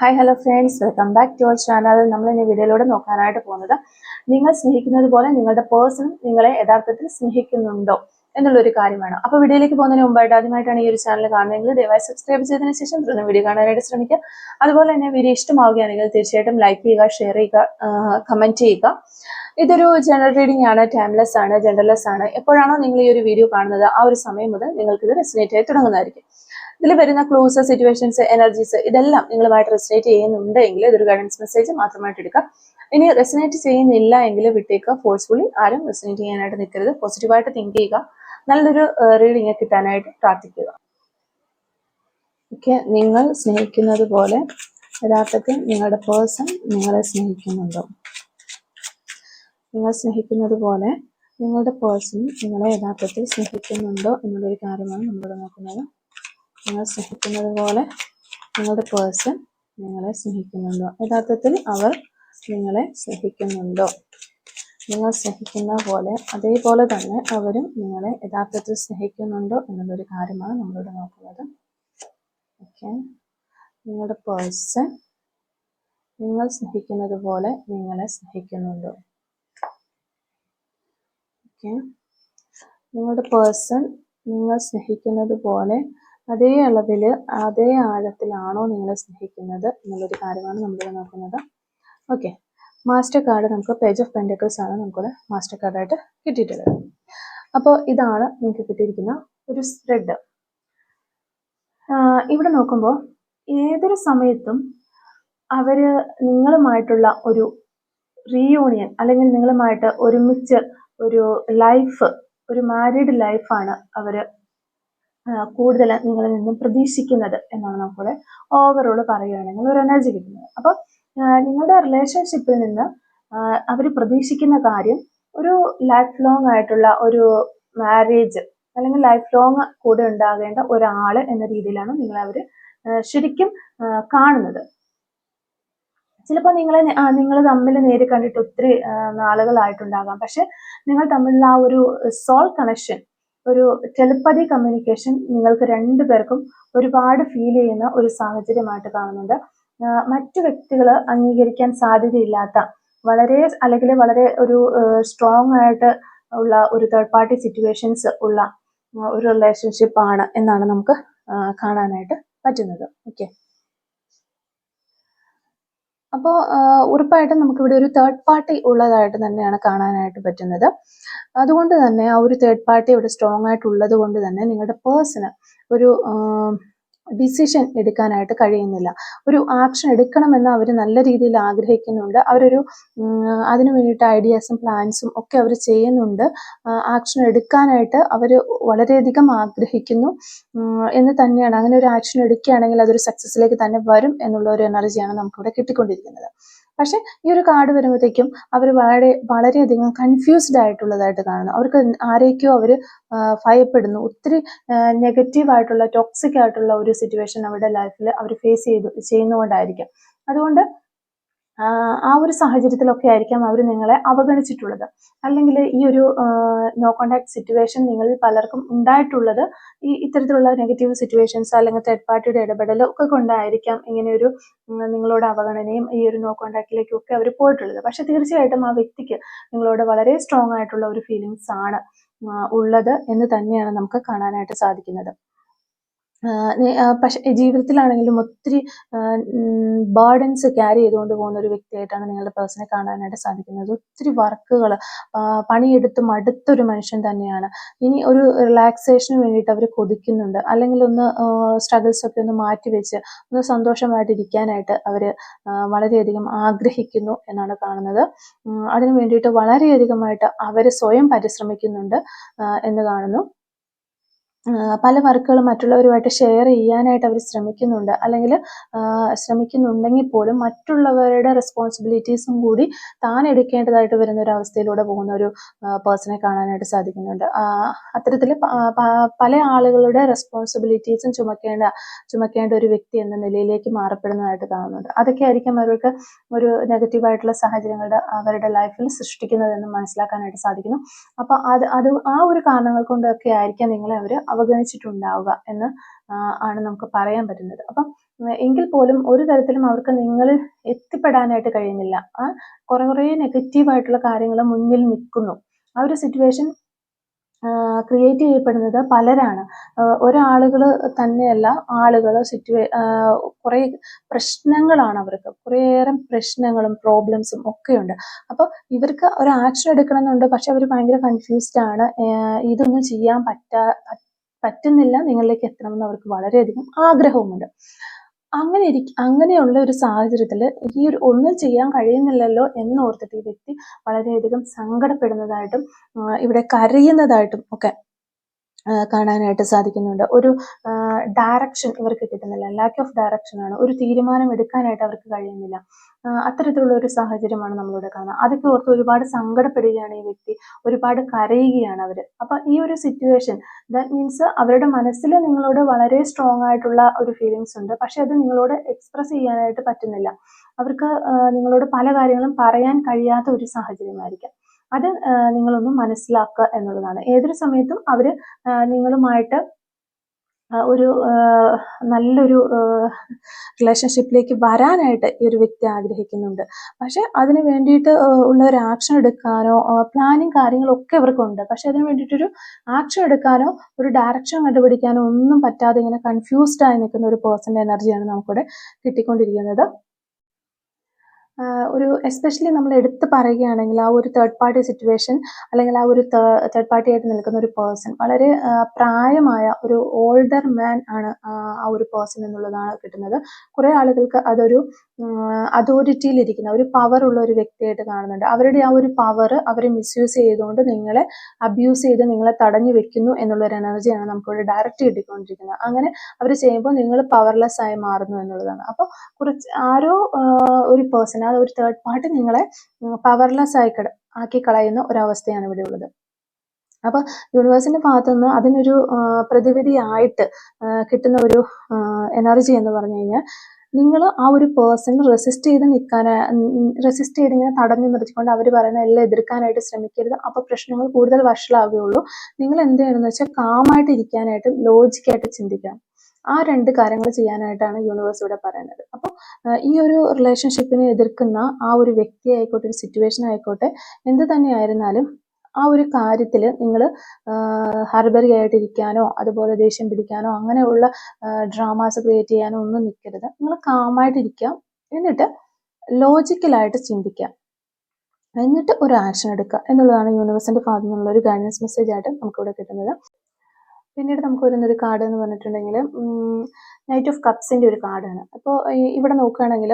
Hi hello friends, welcome back to our channel. നമ്മൾ ഇനി വീഡിയോയിലൂടെ നോക്കാനായിട്ട് പോകുന്നത് നിങ്ങൾ സ്നേഹിക്കുന്നത് പോലെ നിങ്ങളുടെ പേഴ്സൺ നിങ്ങളെ യഥാർത്ഥത്തിൽ സ്നേഹിക്കുന്നുണ്ടോ എന്നുള്ളൊരു കാര്യമാണ്. അപ്പോൾ വീഡിയോയിലേക്ക് പോകുന്നതിന് മുമ്പായിട്ട് ആദ്യമായിട്ടാണ് ഈ ഒരു ചാനൽ കാണുന്നതെങ്കിൽ ദയവായി സബ്സ്ക്രൈബ് ചെയ്തതിനു ശേഷം തുടർന്ന് വീഡിയോ കാണാനായിട്ട് ശ്രമിക്കുക. അതുപോലെ തന്നെ വീഡിയോ ഇഷ്ടമാവുകയാണെങ്കിൽ തീർച്ചയായിട്ടും ലൈക്ക് ചെയ്യുക, ഷെയർ ചെയ്യുക, കമൻറ്റ് ചെയ്യുക. ഇതൊരു ജനറൽ റീഡിംഗ് ആണ്, ടൈംലെസ് ആണ്, ജെൻഡർലെസ് ആണ്. എപ്പോഴാണോ നിങ്ങൾ ഈ ഒരു വീഡിയോ കാണുന്നത് ആ ഒരു സമയം മുതൽ നിങ്ങൾക്ക് ഇത് റെസിനേറ്റ് ആയി തുടങ്ങുന്നതായിരിക്കും. ഇതിൽ വരുന്ന ക്ലൂസ്, സിറ്റുവേഷൻസ്, എനർജീസ് ഇതെല്ലാം നിങ്ങളുമായിട്ട് റെസിനേറ്റ് ചെയ്യുന്നുണ്ടെങ്കിൽ ഇതൊരു ഗൈഡൻസ് മെസ്സേജ് മാത്രമായിട്ട് എടുക്കുക. ഇനി റെസിനേറ്റ് ചെയ്യുന്നില്ല എങ്കിൽ വിട്ടേക്കുക. ഫോഴ്സ്ഫുള്ളി ആരും റെസിനേറ്റ് ചെയ്യാനായിട്ട് നിൽക്കരുത്. പോസിറ്റീവായിട്ട് തിങ്ക് ചെയ്യുക. നല്ലൊരു റീഡിങ് കിട്ടാനായിട്ട് പ്രാർത്ഥിക്കുക. ഓക്കെ, നിങ്ങൾ സ്നേഹിക്കുന്നത് പോലെ യഥാർത്ഥത്തിൽ നിങ്ങളുടെ പേഴ്സൺ നിങ്ങളെ സ്നേഹിക്കുന്നുണ്ടോ? നിങ്ങൾ സ്നേഹിക്കുന്നത് പോലെ നിങ്ങളുടെ പേഴ്സൺ നിങ്ങളെ യഥാർത്ഥത്തിൽ സ്നേഹിക്കുന്നുണ്ടോ എന്നുള്ളൊരു കാര്യമാണ് നമ്മളിവിടെ നോക്കുന്നത്. നിങ്ങൾ സ്നേഹിക്കുന്നത് പോലെ നിങ്ങളുടെ പേഴ്സൺ നിങ്ങളെ സ്നേഹിക്കുന്നുണ്ടോ? യഥാർത്ഥത്തിൽ അവർ നിങ്ങളെ സ്നേഹിക്കുന്നുണ്ടോ? നിങ്ങൾ സ്നേഹിക്കുന്ന പോലെ അതേപോലെ തന്നെ അവരും നിങ്ങളെ യഥാർത്ഥത്തിൽ സ്നേഹിക്കുന്നുണ്ടോ എന്നുള്ളൊരു കാര്യമാണ് നമ്മളിവിടെ നോക്കുന്നത്. ഓക്കെ, നിങ്ങളുടെ പേഴ്സൺ നിങ്ങൾ സ്നേഹിക്കുന്നത് പോലെ നിങ്ങളെ സ്നേഹിക്കുന്നുണ്ടോ? ഓക്കെ, നിങ്ങളുടെ പേഴ്സൺ നിങ്ങൾ സ്നേഹിക്കുന്നത് പോലെ അതേ അളവിൽ അതേ ആഴത്തിലാണോ നിങ്ങളെ സ്നേഹിക്കുന്നത് എന്നുള്ളൊരു കാര്യമാണ് നമ്മളിവിടെ നോക്കുന്നത്. ഓക്കെ, മാസ്റ്റർ കാർഡ് നമുക്ക് പേജ് ഓഫ് പെൻറ്റക്കിൾസ് ആണ് നമുക്കിവിടെ മാസ്റ്റർ കാർഡായിട്ട് കിട്ടിയിട്ടുള്ളത്. അപ്പോൾ ഇതാണ് നിങ്ങൾക്ക് കിട്ടിയിരിക്കുന്ന ഒരു സ്പ്രെഡ്. ഇവിടെ നോക്കുമ്പോൾ ഏതൊരു സമയത്തും അവർ നിങ്ങളുമായിട്ടുള്ള ഒരു റീയൂണിയൻ അല്ലെങ്കിൽ നിങ്ങളുമായിട്ട് ഒരുമിച്ച് ഒരു ലൈഫ്, ഒരു മാരീഡ് ലൈഫാണ് അവർ കൂടുതൽ നിങ്ങളിൽ നിന്നും പ്രതീക്ഷിക്കുന്നത് എന്നാണ് നമുക്കിവിടെ ഓവറോൾ പറയുകയാണെങ്കിൽ ഒരു എനർജി കിട്ടുന്നത്. അപ്പോൾ നിങ്ങളുടെ റിലേഷൻഷിപ്പിൽ നിന്ന് അവർ പ്രതീക്ഷിക്കുന്ന കാര്യം ഒരു ലൈഫ് ലോങ് ആയിട്ടുള്ള ഒരു മാരേജ് അല്ലെങ്കിൽ ലൈഫ് ലോങ് കൂടെ ഉണ്ടാകേണ്ട ഒരാൾ എന്ന രീതിയിലാണ് അവർ ശരിക്കും കാണുന്നത്. ചിലപ്പോൾ നിങ്ങൾ തമ്മിൽ നേരി കണ്ടിട്ട് ഒത്തിരി നാളുകളായിട്ടുണ്ടാകാം. പക്ഷെ നിങ്ങൾ തമ്മിലുള്ള ആ ഒരു സോൾ കണക്ഷൻ, ഒരു ടെലിപ്പതി കമ്മ്യൂണിക്കേഷൻ നിങ്ങൾക്ക് രണ്ടുപേർക്കും ഒരുപാട് ഫീൽ ചെയ്യുന്ന ഒരു സാഹചര്യമായിട്ട് കാണുന്നുണ്ട്. മറ്റു വ്യക്തികൾ അംഗീകരിക്കാൻ സാധ്യതയില്ലാത്ത വളരെ ഒരു സ്ട്രോങ് ആയിട്ട് ഉള്ള ഒരു തേർഡ് പാർട്ടി സിറ്റുവേഷൻസ് ഉള്ള ഒരു റിലേഷൻഷിപ്പ് ആണ് എന്നാണ് നമുക്ക് കാണാനായിട്ട് പറ്റുന്നത്. ഓക്കെ, അപ്പോൾ ഉറപ്പായിട്ടും നമുക്കിവിടെ ഒരു തേർഡ് പാർട്ടി ഉള്ളതായിട്ട് തന്നെയാണ് കാണാനായിട്ട് പറ്റുന്നത്. അതുകൊണ്ട് തന്നെ ആ ഒരു തേർഡ് പാർട്ടി ഇവിടെ സ്ട്രോങ് ആയിട്ടുള്ളത് കൊണ്ട് തന്നെ നിങ്ങളുടെ പേഴ്സണ് ഒരു ഡിസിഷൻ എടുക്കാനായിട്ട് കഴിയുന്നില്ല. ഒരു ആക്ഷൻ എടുക്കണമെന്ന് അവർ നല്ല രീതിയിൽ ആഗ്രഹിക്കുന്നുണ്ട്. അതിനു വേണ്ടിയിട്ട് ഐഡിയാസും പ്ലാൻസും ഒക്കെ അവർ ചെയ്യുന്നുണ്ട്. ആക്ഷൻ എടുക്കാനായിട്ട് അവർ വളരെയധികം ആഗ്രഹിക്കുന്നു എന്ന് തന്നെയാണ്. അങ്ങനെ ഒരു ആക്ഷൻ എടുക്കുകയാണെങ്കിൽ അതൊരു സക്സസ്സിലേക്ക് തന്നെ വരും എന്നുള്ള ഒരു എനർജിയാണ് നമുക്കിവിടെ കിട്ടിക്കൊണ്ടിരിക്കുന്നത്. പക്ഷെ ഈ ഒരു കാർഡ് വരുമ്പോഴത്തേക്കും അവർ വളരെയധികം കൺഫ്യൂസ്ഡ് ആയിട്ടുള്ളതായിട്ട് കാണുന്നു. അവർക്ക് ആരെയൊക്കെയോ അവർ ഭയപ്പെടുന്നു. ഒത്തിരി നെഗറ്റീവായിട്ടുള്ള ടോക്സിക് ആയിട്ടുള്ള ഒരു സിറ്റുവേഷൻ അവരുടെ ലൈഫിൽ അവർ ഫേസ് ചെയ്യുന്നതുകൊണ്ടായിരിക്കും. അതുകൊണ്ട് ആ ഒരു സാഹചര്യത്തിലൊക്കെ ആയിരിക്കാം അവർ നിങ്ങളെ അവഗണിച്ചിട്ടുള്ളത്. അല്ലെങ്കിൽ ഈ ഒരു നോ കോണ്ടാക്ട് സിറ്റുവേഷൻ നിങ്ങളിൽ പലർക്കും ഉണ്ടായിട്ടുള്ളത് ഇത്തരത്തിലുള്ള നെഗറ്റീവ് സിറ്റുവേഷൻസ് അല്ലെങ്കിൽ തേർഡ് പാർട്ടിയുടെ ഇടപെടലോ ഒക്കെ കൊണ്ടായിരിക്കാം ഇങ്ങനെയൊരു നിങ്ങളോട് അവഗണനയും ഈ ഒരു നോ കോണ്ടാക്റ്റിലേക്കും ഒക്കെ അവർ പോയിട്ടുള്ളത്. പക്ഷെ തീർച്ചയായിട്ടും ആ വ്യക്തിക്ക് നിങ്ങളോട് വളരെ സ്ട്രോങ് ആയിട്ടുള്ള ഒരു ഫീലിങ്സ് ആണ് ഉള്ളത് എന്ന് തന്നെയാണ് നമുക്ക് കാണാനായിട്ട് സാധിക്കുന്നത്. പക്ഷെ ജീവിതത്തിലാണെങ്കിലും ഒത്തിരി ബേർഡൻസ് ക്യാരി ചെയ്തുകൊണ്ട് പോകുന്ന ഒരു വ്യക്തിയായിട്ടാണ് നിങ്ങളുടെ പേഴ്സണെ കാണാനായിട്ട് സാധിക്കുന്നത്. ഒത്തിരി വർക്കുകൾ പണിയെടുത്ത് മടുത്തൊരു മനുഷ്യൻ തന്നെയാണ്. ഇനി ഒരു റിലാക്സേഷന് വേണ്ടിയിട്ട് അവർ കൊതിക്കുന്നുണ്ട്. അല്ലെങ്കിൽ ഒന്ന് സ്ട്രഗിൾസ് ഒക്കെ ഒന്ന് മാറ്റിവെച്ച് ഒന്ന് സന്തോഷമായിട്ടിരിക്കാനായിട്ട് അവർ വളരെയധികം ആഗ്രഹിക്കുന്നു എന്നാണ് കാണുന്നത്. അതിനു വേണ്ടിയിട്ട് വളരെയധികമായിട്ട് അവർ സ്വയം പരിശ്രമിക്കുന്നുണ്ട് എന്ന് കാണുന്നു. പല വർക്കുകളും മറ്റുള്ളവരുമായിട്ട് ഷെയർ ചെയ്യാനായിട്ട് അവർ ശ്രമിക്കുന്നുണ്ട്. അല്ലെങ്കിൽ ശ്രമിക്കുന്നുണ്ടെങ്കിൽ പോലും മറ്റുള്ളവരുടെ റെസ്പോൺസിബിലിറ്റീസും കൂടി താൻ എടുക്കേണ്ടതായിട്ട് വരുന്ന ഒരു അവസ്ഥയിലൂടെ പോകുന്ന ഒരു പേഴ്സണെ കാണാനായിട്ട് സാധിക്കുന്നുണ്ട്. അത്തരത്തിൽ പല ആളുകളുടെ റെസ്പോൺസിബിലിറ്റീസും ചുമക്കേണ്ട ഒരു വ്യക്തി എന്ന നിലയിലേക്ക് മാറപ്പെടുന്നതായിട്ട് കാണുന്നുണ്ട്. അതൊക്കെ ആയിരിക്കും അവർക്ക് ഒരു നെഗറ്റീവായിട്ടുള്ള സാഹചര്യങ്ങളുടെ അവരുടെ ലൈഫിൽ സൃഷ്ടിക്കുന്നതെന്ന് മനസ്സിലാക്കാനായിട്ട് സാധിക്കുന്നു. അപ്പോൾ അത് ആ ഒരു കാരണങ്ങൾ കൊണ്ടൊക്കെ ആയിരിക്കാം നിങ്ങളെ അവർ അവഗണിച്ചിട്ടുണ്ടാവുക എന്ന് ആണ് നമുക്ക് പറയാൻ പറ്റുന്നത്. അപ്പം എങ്കിൽ പോലും ഒരു തരത്തിലും അവർക്ക് നിങ്ങളിൽ എത്തിപ്പെടാനായിട്ട് കഴിയുന്നില്ല. കുറേ നെഗറ്റീവായിട്ടുള്ള കാര്യങ്ങൾ മുന്നിൽ നിൽക്കുന്നു. ആ ഒരു സിറ്റുവേഷൻ ക്രിയേറ്റ് ചെയ്യപ്പെടുന്നത് പലരാണ്. ഒരാളുകൾ തന്നെയല്ല, ആളുകൾ കുറേ പ്രശ്നങ്ങളാണ് അവർക്ക്. കുറേയേറെ പ്രശ്നങ്ങളും പ്രോബ്ലംസും ഒക്കെയുണ്ട്. അപ്പോൾ ഇവർക്ക് ഒരു ആക്ഷൻ എടുക്കണമെന്നുണ്ട്, പക്ഷെ അവർ ഭയങ്കര കൺഫ്യൂസ്ഡ് ആണ്. ഇതൊന്നും ചെയ്യാൻ പറ്റുന്നില്ല. നിങ്ങളിലേക്ക് എത്തണമെന്ന് അവർക്ക് വളരെയധികം ആഗ്രഹവുമുണ്ട്. അങ്ങനെയുള്ള ഒരു സാഹചര്യത്തിൽ ഈ ഒന്നും ചെയ്യാൻ കഴിയുന്നില്ലല്ലോ എന്നോർത്തിട്ട് ഈ വ്യക്തി വളരെയധികം സങ്കടപ്പെടുന്നതായിട്ടും ഇവിടെ കരയുന്നതായിട്ടും ഒക്കെ കാണാനായിട്ട് സാധിക്കുന്നുണ്ട്. ഒരു ഡയറക്ഷൻ ഇവർക്ക് കിട്ടുന്നില്ല. ലാക്ക് ഓഫ് ഡയറക്ഷൻ ആണ്. ഒരു തീരുമാനം എടുക്കാനായിട്ട് അവർക്ക് കഴിയുന്നില്ല. അത്തരത്തിലുള്ള ഒരു സാഹചര്യമാണ് നമ്മളിവിടെ കാണുന്നത്. അതൊക്കെ ഓർത്ത് ഒരുപാട് സങ്കടപ്പെടുകയാണ് ഈ വ്യക്തി, ഒരുപാട് കരയുകയാണ് അവർ. അപ്പൊ ഈ ഒരു സിറ്റുവേഷൻ, ദാറ്റ് മീൻസ് അവരുടെ മനസ്സിൽ നിങ്ങളോട് വളരെ സ്ട്രോങ് ആയിട്ടുള്ള ഒരു ഫീലിങ്സ് ഉണ്ട്, പക്ഷെ അത് നിങ്ങളോട് എക്സ്പ്രസ് ചെയ്യാനായിട്ട് പറ്റുന്നില്ല. അവർക്ക് നിങ്ങളോട് പല കാര്യങ്ങളും പറയാൻ കഴിയാത്ത ഒരു സാഹചര്യമായിരിക്കാം. അത് നിങ്ങളൊന്ന് മനസ്സിലാക്കുക എന്നുള്ളതാണ്. ഏതൊരു സമയത്തും അവര് നിങ്ങളുമായിട്ട് ഒരു നല്ലൊരു റിലേഷൻഷിപ്പിലേക്ക് വരാനായിട്ട് ഈ ഒരു വ്യക്തി ആഗ്രഹിക്കുന്നുണ്ട്. പക്ഷെ അതിന് വേണ്ടിയിട്ട് ഉള്ള ഒരു ആക്ഷൻ എടുക്കാനോ പ്ലാനിങ് കാര്യങ്ങളൊക്കെ ഇവർക്കുണ്ട്. പക്ഷെ അതിന് വേണ്ടിയിട്ടൊരു ആക്ഷൻ എടുക്കാനോ ഒരു ഡയറക്ഷൻ കണ്ടുപിടിക്കാനോ ഒന്നും പറ്റാതെ ഇങ്ങനെ കൺഫ്യൂസ്ഡ് ആയി നിൽക്കുന്ന ഒരു പേഴ്സന്റെ എനർജിയാണ് നമുക്കിവിടെ കിട്ടിക്കൊണ്ടിരിക്കുന്നത്. ഒരു എസ്പെഷ്യലി നമ്മൾ എടുത്ത് പറയുകയാണെങ്കിൽ ആ ഒരു തേർഡ് പാർട്ടി സിറ്റുവേഷൻ, അല്ലെങ്കിൽ ആ ഒരു തേർഡ് പാർട്ടി ആയിട്ട് നിൽക്കുന്ന ഒരു പേഴ്സൺ വളരെ പ്രായമായ ഒരു ഓൾഡർ മാൻ ആണ് ആ ഒരു പേഴ്സൺ എന്നുള്ളതാണ് കിട്ടുന്നത്. കുറേ ആളുകൾക്ക് അതൊരു അതോറിറ്റിയിലിരിക്കുന്ന ഒരു പവർ ഉള്ള ഒരു വ്യക്തിയായിട്ട് കാണുന്നുണ്ട്. അവരുടെ ആ ഒരു പവർ അവർ മിസ്യൂസ് ചെയ്തുകൊണ്ട് നിങ്ങളെ അബ്യൂസ് ചെയ്ത് നിങ്ങളെ തടഞ്ഞു വെക്കുന്നു എന്നുള്ളൊരു എനർജിയാണ് നമുക്കിവിടെ ഡയറക്റ്റ് കിട്ടിക്കൊണ്ടിരിക്കുന്നത്. അങ്ങനെ അവർ ചെയ്യുമ്പോൾ നിങ്ങൾ പവർലെസ് ആയി മാറുന്നു എന്നുള്ളതാണ്. അപ്പോൾ ഒരു പേഴ്സൺ, ആ ഒരു തേർഡ് പാർട്ടി നിങ്ങളെ പവർലെസ് ആക്കി കളയുന്ന ഒരവസ്ഥയാണ് ഇവിടെ ഉള്ളത്. അപ്പൊ യൂണിവേഴ്സിന്റെ ഭാഗത്തുനിന്ന് അതിനൊരു പ്രതിവിധിയായിട്ട് കിട്ടുന്ന ഒരു എനർജി എന്ന് പറഞ്ഞു കഴിഞ്ഞാൽ, നിങ്ങൾ ആ ഒരു പേഴ്സൺ റെസിസ്റ്റ് ചെയ്ത് ഇങ്ങനെ തടഞ്ഞു നിർത്തിക്കൊണ്ട് അവർ പറയുന്ന എല്ലാം എതിർക്കാനായിട്ട് ശ്രമിക്കരുത്. അപ്പൊ പ്രശ്നങ്ങൾ കൂടുതൽ വഷളാവുകയുള്ളൂ. നിങ്ങൾ എന്ത് ചെയ്യണമെന്ന് വെച്ചാൽ കാമായിട്ട് ഇരിക്കാനായിട്ട് ലോജിക്കായിട്ട് ചിന്തിക്കണം. ആ രണ്ട് കാര്യങ്ങൾ ചെയ്യാനായിട്ടാണ് യൂണിവേഴ്സ് ഇവിടെ പറയുന്നത്. അപ്പോൾ ഈ ഒരു റിലേഷൻഷിപ്പിനെ എതിർക്കുന്ന ആ ഒരു വ്യക്തി ആയിക്കോട്ടെ, ഒരു സിറ്റുവേഷൻ ആയിക്കോട്ടെ, എന്ത് തന്നെയായിരുന്നാലും ആ ഒരു കാര്യത്തിൽ നിങ്ങൾ ഹർബറി ആയിട്ടിരിക്കാനോ അതുപോലെ ദേഷ്യം പിടിക്കാനോ അങ്ങനെയുള്ള ഡ്രാമാസ് ക്രിയേറ്റ് ചെയ്യാനോ ഒന്നും നിൽക്കരുത്. നിങ്ങൾ കാമായിട്ടിരിക്കുക, എന്നിട്ട് ലോജിക്കലായിട്ട് ചിന്തിക്കുക, എന്നിട്ട് ഒരു ആക്ഷൻ എടുക്കുക എന്നുള്ളതാണ് യൂണിവേഴ്സിന്റെ ഭാഗത്തു നിന്നുള്ള ഒരു ഗൈഡൻസ് മെസ്സേജ് ആയിട്ട് നമുക്കിവിടെ കിട്ടുന്നത്. പിന്നീട് നമുക്ക് വരുന്നൊരു കാർഡ് എന്ന് പറഞ്ഞിട്ടുണ്ടെങ്കിൽ നൈറ്റ് ഓഫ് കപ്സിന്റെ ഒരു കാർഡാണ്. അപ്പോൾ ഇവിടെ നോക്കുകയാണെങ്കിൽ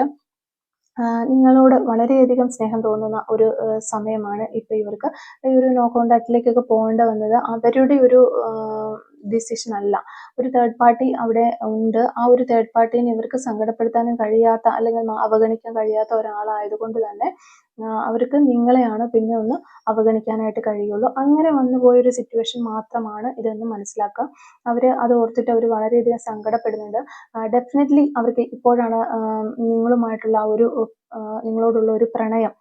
നിങ്ങളോട് വളരെയധികം സ്നേഹം തോന്നുന്ന ഒരു സമയമാണ് ഇപ്പോൾ ഇവർക്ക്. ഈ ഒരു നോ കോണ്ടാക്റ്റിലേക്കൊക്കെ പോകേണ്ട വന്നത് അവരുടെ ഒരു ഡിസിഷൻ അല്ല. ഒരു തേർഡ് പാർട്ടി അവിടെ ഉണ്ട്. ആ ഒരു തേർഡ് പാർട്ടീനെ ഇവർക്ക് സങ്കടപ്പെടുത്താനും കഴിയാത്ത, അല്ലെങ്കിൽ അവഗണിക്കാൻ കഴിയാത്ത ഒരാളായതുകൊണ്ട് തന്നെ അവർക്ക് നിങ്ങളെയാണ് പിന്നെ ഒന്ന് അവഗണിക്കാനായിട്ട് കഴിയുള്ളൂ. അങ്ങനെ വന്നു പോയൊരു സിറ്റുവേഷൻ മാത്രമാണ് ഇതെന്ന് മനസ്സിലാക്കുക. അവർ അത് ഓർത്തിട്ട് അവർ വളരെയധികം സങ്കടപ്പെടുന്നുണ്ട്. ഡെഫിനറ്റ്ലി അവർക്ക് ഇപ്പോഴാണ് നിങ്ങളുമായിട്ടുള്ള ആ ഒരു നിങ്ങളോടുള്ള ഒരു പ്രണയം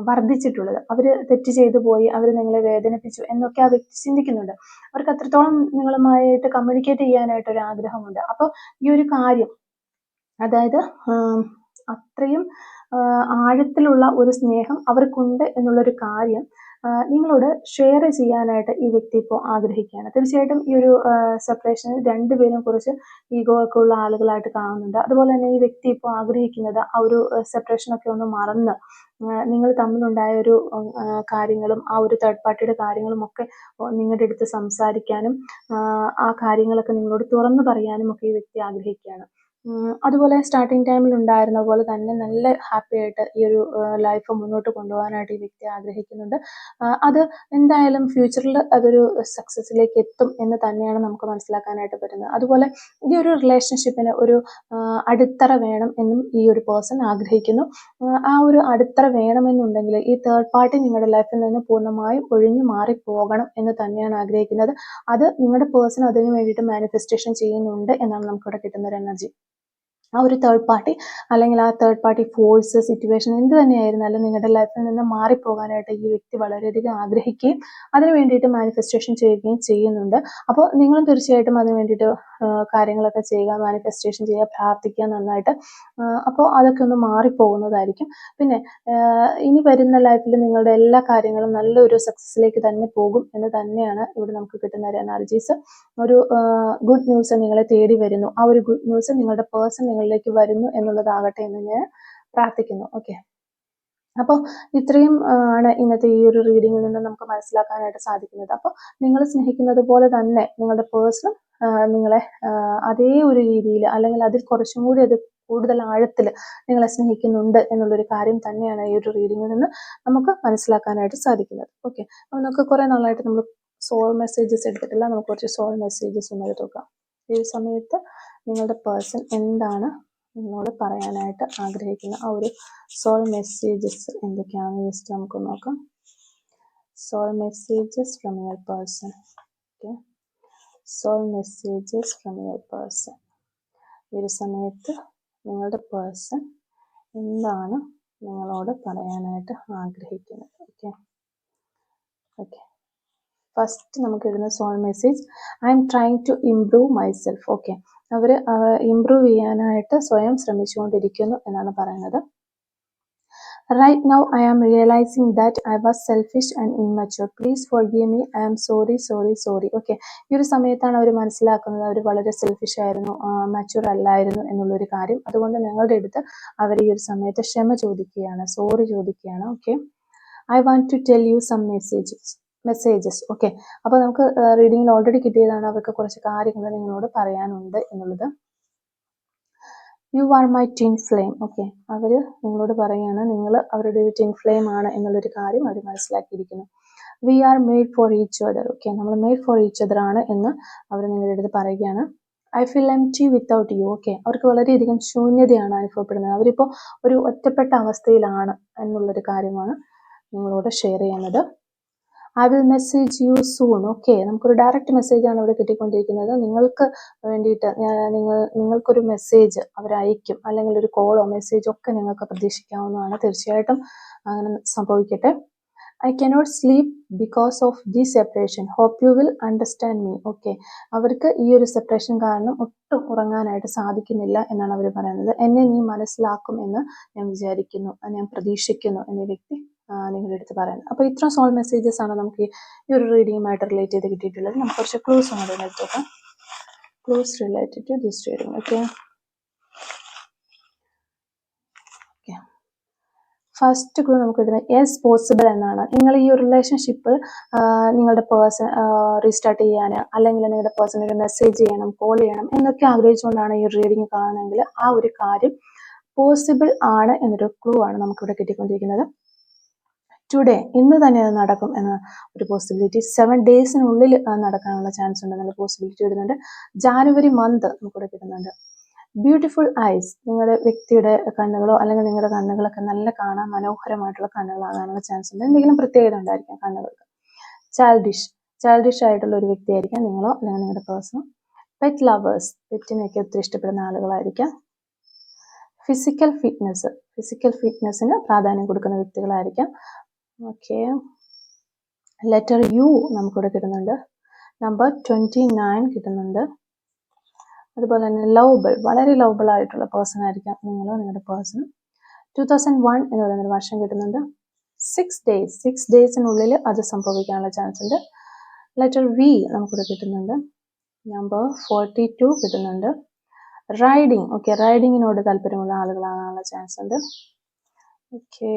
വർദ്ധിച്ചിട്ടുള്ളത്. അവർ തെറ്റ് ചെയ്തു പോയി, അവർ നിങ്ങളെ വേദനിപ്പിച്ചു എന്നൊക്കെ ആ വ്യക്തി ചിന്തിക്കുന്നുണ്ട്. അവർക്ക് അത്രത്തോളം നിങ്ങളുമായിട്ട് കമ്മ്യൂണിക്കേറ്റ് ചെയ്യാനായിട്ട് ഒരു ആഗ്രഹമുണ്ട്. അപ്പോൾ ഈ ഒരു കാര്യം, അതായത് അത്രയും ആഴത്തിലുള്ള ഒരു സ്നേഹം അവർക്കുണ്ട് എന്നുള്ളൊരു കാര്യം നിങ്ങളോട് ഷെയർ ചെയ്യാനായിട്ട് ഈ വ്യക്തി ഇപ്പോൾ ആഗ്രഹിക്കുകയാണ്. തീർച്ചയായിട്ടും ഈ ഒരു സെപ്പറേഷനിൽ രണ്ടുപേരും കുറച്ച് ഈഗോ ഒക്കെ ഉള്ള ആളുകളായിട്ട് കാണുന്നുണ്ട്. അതുപോലെ തന്നെ ഈ വ്യക്തി ഇപ്പോൾ ആഗ്രഹിക്കുന്നത് ആ ഒരു സെപ്പറേഷനൊക്കെ ഒന്ന് മറന്ന് നിങ്ങൾ തമ്മിലുണ്ടായ ഒരു കാര്യങ്ങളും ആ ഒരു തേർഡ് പാർട്ടിയുടെ കാര്യങ്ങളും ഒക്കെ നിങ്ങളുടെ അടുത്ത് സംസാരിക്കാനും ആ കാര്യങ്ങളൊക്കെ നിങ്ങളോട് തുറന്നു പറയാനും ഒക്കെ ഈ വ്യക്തി ആഗ്രഹിക്കുകയാണ്. അതുപോലെ സ്റ്റാർട്ടിങ് ടൈമിൽ ഉണ്ടായിരുന്ന പോലെ തന്നെ നല്ല ഹാപ്പി ആയിട്ട് ഈ ഒരു ലൈഫ് മുന്നോട്ട് കൊണ്ടുപോകാനായിട്ട് ഈ വ്യക്തി ആഗ്രഹിക്കുന്നുണ്ട്. അത് എന്തായാലും ഫ്യൂച്ചറിൽ അതൊരു സക്സസ്സിലേക്ക് എത്തും എന്ന് തന്നെയാണ് നമുക്ക് മനസ്സിലാക്കാനായിട്ട് പറ്റുന്നത്. അതുപോലെ ഈ ഒരു റിലേഷൻഷിപ്പിന് ഒരു അടിത്തറ വേണം എന്നും ഈ ഒരു പേഴ്സൺ ആഗ്രഹിക്കുന്നു. ആ ഒരു അടിത്തറ വേണമെന്നുണ്ടെങ്കിൽ ഈ തേർഡ് പാർട്ടി നിങ്ങളുടെ ലൈഫിൽ നിന്ന് പൂർണ്ണമായും ഒഴിഞ്ഞു മാറി പോകണം എന്ന് തന്നെയാണ് ആഗ്രഹിക്കുന്നത്. അത് നിങ്ങളുടെ പേഴ്സൺ അതിന് വേണ്ടിയിട്ട് മാനിഫെസ്റ്റേഷൻ ചെയ്യുന്നുണ്ട് എന്നാണ് നമുക്കിവിടെ കിട്ടുന്ന ഒരു എനർജി. ആ ഒരു തേർഡ് പാർട്ടി അല്ലെങ്കിൽ ആ തേർഡ് പാർട്ടി ഫോഴ്സ്, സിറ്റുവേഷൻ എന്ത് തന്നെയായിരുന്നാലും നിങ്ങളുടെ ലൈഫിൽ നിന്ന് മാറിപ്പോകാനായിട്ട് ഈ വ്യക്തി വളരെയധികം ആഗ്രഹിക്കുകയും അതിന് വേണ്ടിയിട്ട് മാനിഫെസ്റ്റേഷൻ ചെയ്യുകയും ചെയ്യുന്നുണ്ട്. അപ്പോൾ നിങ്ങളും തീർച്ചയായിട്ടും അതിന് വേണ്ടിയിട്ട് കാര്യങ്ങളൊക്കെ ചെയ്യുക, മാനിഫെസ്റ്റേഷൻ ചെയ്യുക, പ്രാർത്ഥിക്കുക നന്നായിട്ട്. അപ്പോൾ അതൊക്കെ ഒന്ന് മാറിപ്പോകുന്നതായിരിക്കും. പിന്നെ ഇനി വരുന്ന ലൈഫിൽ നിങ്ങളുടെ എല്ലാ കാര്യങ്ങളും നല്ലൊരു സക്സസ്സിലേക്ക് തന്നെ പോകും എന്ന് തന്നെയാണ് ഇവിടെ നമുക്ക് കിട്ടുന്ന ഒരു എനർജീസ്. ഒരു ഗുഡ് ന്യൂസ് നിങ്ങളെ തേടി വരുന്നു. ആ ഒരു ഗുഡ് ന്യൂസ് നിങ്ങളുടെ പേഴ്സൺ നിങ്ങളിലേക്ക് വരുന്നു എന്നുള്ളതാകട്ടെ എന്ന് ഞാൻ പ്രാർത്ഥിക്കുന്നു. ഓക്കെ, അപ്പോൾ ഇത്രയും ആണ് ഇന്നത്തെ ഈ ഒരു റീഡിങ്ങിൽ നിന്ന് നമുക്ക് മനസ്സിലാക്കാനായിട്ട് സാധിക്കുന്നത്. അപ്പോൾ നിങ്ങൾ സ്നേഹിക്കുന്നത് പോലെ തന്നെ നിങ്ങളുടെ പേഴ്സൺ നിങ്ങളെ അതേ ഒരു രീതിയിൽ അല്ലെങ്കിൽ അതിൽ കുറച്ചും കൂടി അത് കൂടുതൽ ആഴത്തിൽ നിങ്ങളെ സ്നേഹിക്കുന്നുണ്ട് എന്നുള്ളൊരു കാര്യം തന്നെയാണ് ഈ ഒരു റീഡിങ്ങിൽ നിന്ന് നമുക്ക് മനസ്സിലാക്കാനായിട്ട് സാധിക്കുന്നത്. ഓക്കെ, അപ്പോൾ നമുക്ക് കുറേ നാളായിട്ട് നമ്മൾ സോൾ മെസ്സേജസ് എടുത്തിട്ടില്ല. നമുക്ക് കുറച്ച് സോൾ മെസ്സേജസ് ഒന്ന് എടുത്ത് നോക്കാം. ഈ സമയത്ത് നിങ്ങളുടെ പേഴ്സൺ എന്താണ് നിങ്ങളോട് പറയാനായിട്ട് ആഗ്രഹിക്കുന്ന ആ ഒരു സോൾ മെസ്സേജസ് എന്തൊക്കെയാണെന്ന് ജസ്റ്റ് നമുക്ക് നോക്കാം. Soul messages from your person. Okay, soul messages from your person. ഈ ഒരു സമയത്ത് നിങ്ങളുടെ പേഴ്സൺ എന്താണ് നിങ്ങളോട് പറയാനായിട്ട് ആഗ്രഹിക്കുന്നത്. ഓക്കെ ഓക്കെ ഫസ്റ്റ് നമുക്ക് ഇടുന്ന soul message, I am trying to improve myself. Okay, അവർ ഇംപ്രൂവ് ചെയ്യാനായിട്ട് സ്വയം ശ്രമിച്ചുകൊണ്ടിരിക്കുന്നു എന്നാണ് പറയുന്നത്. Right now I am realising that I was selfish and immature. Please forgive me, I am sorry sorry sorry. Okay, ഈ ഒരു സമയത്താണ് അവർ മനസ്സിലാക്കുന്നത് അവർ വളരെ സെൽഫിഷ് ആയിരുന്നു, മച്യൂർ അല്ലായിരുന്നു എന്നുള്ളൊരു കാര്യം. അതുകൊണ്ട് ഞങ്ങളുടെ അടുത്ത് അവർ ഈ ഒരു സമയത്ത് ക്ഷമ ചോദിക്കുകയാണ്, സോറി ചോദിക്കുകയാണ്. Okay, I want to tell you some messages. Okay, അപ്പോൾ നമുക്ക് റീഡിങ്ങിൽ ഓൾറെഡി കിട്ടിയതാണ്, അവർക്ക് കുറച്ച് കാര്യങ്ങൾ നിങ്ങളോട് പറയാനുണ്ട് എന്നുള്ളത്. You are my twin flame. Okay, അവർ നിങ്ങളോട് പറയുകയാണ് നിങ്ങൾ അവരുടെ ഒരു ട്വിൻ ഫ്ലെയിം ആണ് എന്നുള്ളൊരു കാര്യം അവർ മനസ്സിലാക്കിയിരിക്കുന്നു. We are made for each other. Okay, നമ്മൾ മെയ്ഡ് ഫോർ ഈച്ച് അതർ ആണ് എന്ന് അവർ നിങ്ങളുടെ അടുത്ത് പറയുകയാണ്. I feel empty without you. Okay, അവർക്ക് വളരെയധികം ശൂന്യതയാണ് അനുഭവപ്പെടുന്നത്. അവരിപ്പോൾ ഒരു ഒറ്റപ്പെട്ട അവസ്ഥയിലാണ് എന്നുള്ളൊരു കാര്യമാണ് നിങ്ങളോട് ഷെയർ ചെയ്യുന്നത്. I will message you soon. Okay, നമുക്കൊരു ഡയറക്റ്റ് മെസ്സേജാണ് ഇവിടെ കിട്ടിക്കൊണ്ടിരിക്കുന്നത്. നിങ്ങൾക്ക് വേണ്ടിയിട്ട് നിങ്ങൾക്കൊരു മെസ്സേജ് അവരയക്കും, അല്ലെങ്കിൽ ഒരു കോളോ മെസ്സേജോ ഒക്കെ നിങ്ങൾക്ക് പ്രതീക്ഷിക്കാവുന്നതാണ്. തീർച്ചയായിട്ടും അങ്ങനെ സംഭവിക്കട്ടെ. I cannot sleep because of the separation. Hope you will understand me. Okay, അവർക്ക് ഈ ഒരു സെപ്പറേഷൻ കാരണം ഒട്ടും ഉറങ്ങാനായിട്ട് സാധിക്കുന്നില്ല എന്നാണ് അവർ പറയുന്നത്. എന്നെ നീ മനസ്സിലാക്കും എന്ന് ഞാൻ വിചാരിക്കുന്നു, ഞാൻ പ്രതീക്ഷിക്കുന്നു എന്ന വ്യക്തി നിങ്ങളുടെ അടുത്ത് പറയുന്നത്. അപ്പോൾ ഇത്ര സോൾ മെസ്സേജസ് ആണ് നമുക്ക് ഈ ഒരു റീഡിങ്ങുമായിട്ട് റിലേറ്റ് ചെയ്ത് കിട്ടിയിട്ടുള്ളത്. നമുക്ക് കുറച്ച് ക്ലൂസ് ആണ് അതിന് എടുത്തോക്കാം. Clues related to this reading. Okay, first clue നമുക്ക് കിട്ടുന്നത് യെസ് പോസിബിൾ എന്നാണ്. നിങ്ങൾ ഈ ഒരു റിലേഷൻഷിപ്പ് നിങ്ങളുടെ പേഴ്സൺ റീസ്റ്റാർട്ട് ചെയ്യാൻ, അല്ലെങ്കിൽ നിങ്ങളുടെ പേഴ്സൺ ഒരു മെസ്സേജ് ചെയ്യണം, കോൾ ചെയ്യണം എന്നൊക്കെ ആഗ്രഹിച്ചുകൊണ്ടാണ് ഈ ഒരു റീഡിങ് കാണുന്നതെങ്കിൽ ആ ഒരു കാര്യം പോസിബിൾ ആണ് എന്നൊരു ക്ലൂ ആണ് നമുക്കിവിടെ കിട്ടിക്കൊണ്ടിരിക്കുന്നത്. ടുഡേ, ഇന്ന് തന്നെ അത് നടക്കും എന്ന ഒരു പോസിബിലിറ്റി. 7 ഡേയ്സിനുള്ളിൽ നടക്കാനുള്ള ചാൻസ് ഉണ്ട് എന്നുള്ള പോസിബിലിറ്റി ഇടുന്നുണ്ട്. ജാനുവരി മന്ത് നമുക്കിവിടെ കിട്ടുന്നുണ്ട്. ബ്യൂട്ടിഫുൾ ഐസ്, നിങ്ങളുടെ വ്യക്തിയുടെ കണ്ണുകളോ അല്ലെങ്കിൽ നിങ്ങളുടെ കണ്ണുകളൊക്കെ നല്ല കാണാൻ മനോഹരമായിട്ടുള്ള കണ്ണുകളാകാനുള്ള ചാൻസ് ഉണ്ട്. എന്തെങ്കിലും പ്രത്യേകത ഉണ്ടായിരിക്കാം കണ്ണുകൾക്ക്. ചൈൽഡിഷ് ആയിട്ടുള്ള ഒരു വ്യക്തിയായിരിക്കാം നിങ്ങളോ അല്ലെങ്കിൽ നിങ്ങളുടെ പേഴ്സണോ. പെറ്റ് ലവേഴ്സ്, പെറ്റിനെയൊക്കെ ഒത്തിരി ഇഷ്ടപ്പെടുന്ന ആളുകളായിരിക്കാം. ഫിസിക്കൽ ഫിറ്റ്നസ്സിന് പ്രാധാന്യം കൊടുക്കുന്ന വ്യക്തികളായിരിക്കാം. ഓക്കെ, ലെറ്റർ യു നമുക്കിവിടെ കിട്ടുന്നുണ്ട്. നമ്പർ 29 കിട്ടുന്നുണ്ട്. അതുപോലെ തന്നെ ലവബിൾ, വളരെ ലവബിൾ ആയിട്ടുള്ള പേഴ്സൺ ആയിരിക്കാം നിങ്ങളോ നിങ്ങളുടെ പേഴ്സണും. 2001 എന്ന് പറയുന്നൊരു വർഷം കിട്ടുന്നുണ്ട്. 6 ഡേയ്സിനുള്ളിൽ അത് സംഭവിക്കാനുള്ള ചാൻസ് ഉണ്ട്. ലെറ്റർ വി നമുക്കിവിടെ കിട്ടുന്നുണ്ട്. നമ്പർ 42 കിട്ടുന്നുണ്ട്. റൈഡിങ്, ഓക്കെ, റൈഡിങ്ങിനോട് താല്പര്യമുള്ള ആളുകളാകാനുള്ള ചാൻസ് ഉണ്ട്. ഓക്കെ,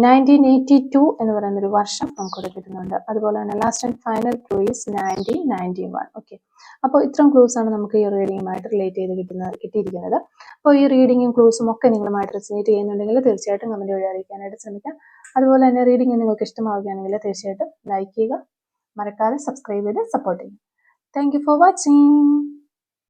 1982 എന്ന് പറയുന്നൊരു വർഷം നമുക്കിവിടെ കിട്ടുന്നുണ്ട്. അതുപോലെ തന്നെ last and final clue is 1991. Okay, അപ്പോൾ ഇത്രയും ക്ലൂസ് ആണ് നമുക്ക് ഈ റീഡിങ്ങുമായിട്ട് റിലേറ്റ് ചെയ്ത് കിട്ടിയിരിക്കുന്നത്. അപ്പോൾ ഈ റീഡിങ്ങും ക്ലൂസും ഒക്കെ നിങ്ങളുമായിട്ട് റെസിനേറ്റ് ചെയ്യുന്നുണ്ടെങ്കിൽ തീർച്ചയായിട്ടും കമൻറ്റ് വഴി അറിയിക്കാനായിട്ട് ശ്രമിക്കാം. അതുപോലെ തന്നെ റീഡിങ് നിങ്ങൾക്ക് ഇഷ്ടമാവുകയാണെങ്കിൽ തീർച്ചയായിട്ടും ലൈക്ക് ചെയ്യുക, മറക്കാതെ സബ്സ്ക്രൈബ് ചെയ്ത് സപ്പോർട്ട് ചെയ്യുക. Thank you for watching.